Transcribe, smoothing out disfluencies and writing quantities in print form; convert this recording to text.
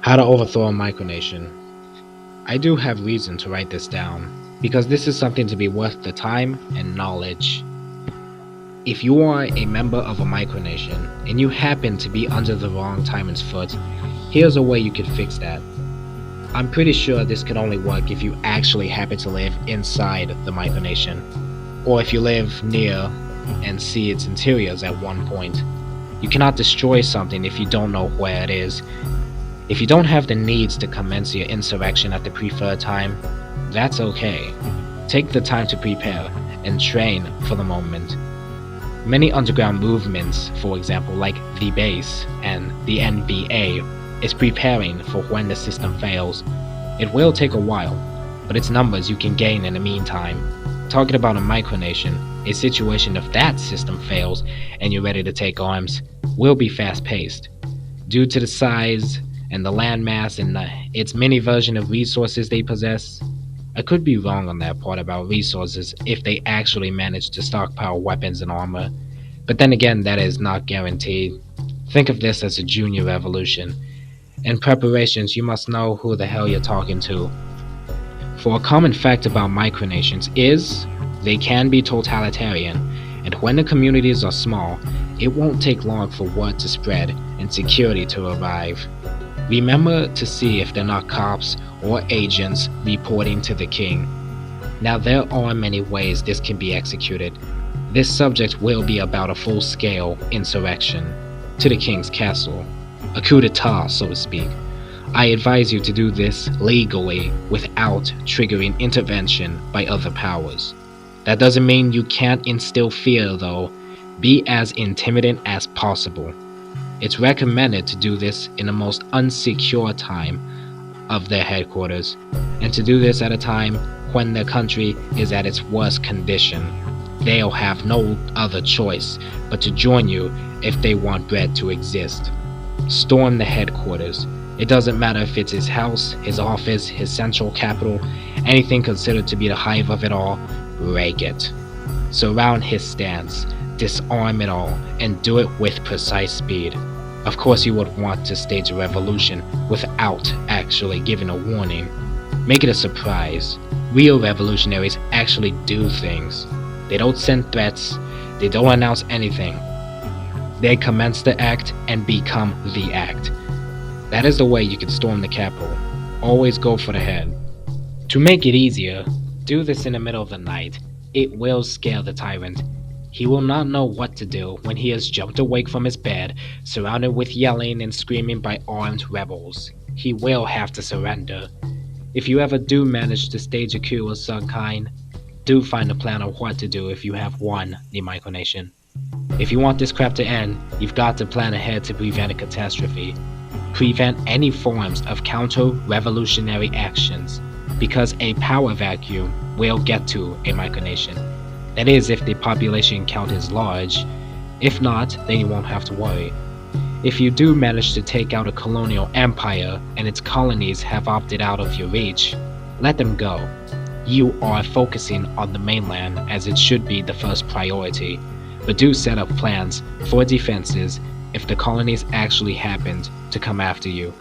How to overthrow a micronation. I do have reason to write this down, because this is something to be worth the time and knowledge. If you are a member of a micronation, and you happen to be under the wrong tyrant's foot, here's a way you could fix that. I'm pretty sure this could only work if you actually happen to live inside the micronation, or if you live near and see its interiors at one point. You cannot destroy something if you don't know where it is. If you don't have the needs to commence your insurrection at the preferred time, that's okay. Take the time to prepare and train for the moment. Many underground movements, for example like the Base and the NBA, is preparing for when the system fails. It will take a while, but it's numbers you can gain in the meantime. Talking about a micronation, a situation if that system fails and you're ready to take arms, will be fast-paced. Due to the size and the landmass and its mini version of resources they possess. I could be wrong on that part about resources if they actually manage to stockpile weapons and armor, but then again that is not guaranteed. Think of this as a junior revolution. In preparations you must know who the hell you're talking to. For a common fact about micronations is, they can be totalitarian, and when the communities are small, it won't take long for word to spread and security to arrive. Remember to see if they're not cops or agents reporting to the king. Now there are many ways this can be executed. This subject will be about a full-scale insurrection to the king's castle, a coup d'etat so to speak. I advise you to do this legally without triggering intervention by other powers. That doesn't mean you can't instill fear though. Be as intimidating as possible. It's recommended to do this in the most unsecure time of their headquarters, and to do this at a time when the country is at its worst condition. They'll have no other choice but to join you if they want bread to exist. Storm the headquarters. It doesn't matter if it's his house, his office, his central capital, anything considered to be the hive of it all, rake it. Surround his stance, disarm it all, and do it with precise speed. Of course you would want to stage a revolution without actually giving a warning. Make it a surprise. Real revolutionaries actually do things. They don't send threats, they don't announce anything. They commence the act and become the act. That is the way you can storm the capital. Always go for the head. To make it easier, do this in the middle of the night. It will scare the tyrant. He will not know what to do when he has jumped awake from his bed, surrounded with yelling and screaming by armed rebels. He will have to surrender. If you ever do manage to stage a coup of some kind, do find a plan of what to do if you have won the micronation. If you want this crap to end, you've got to plan ahead to prevent a catastrophe. Prevent any forms of counter-revolutionary actions, because a power vacuum will get to a micronation. That is, if the population count is large. If not, then you won't have to worry. If you do manage to take out a colonial empire and its colonies have opted out of your reach, let them go. You are focusing on the mainland as it should be the first priority, but do set up plans for defenses if the colonies actually happened to come after you.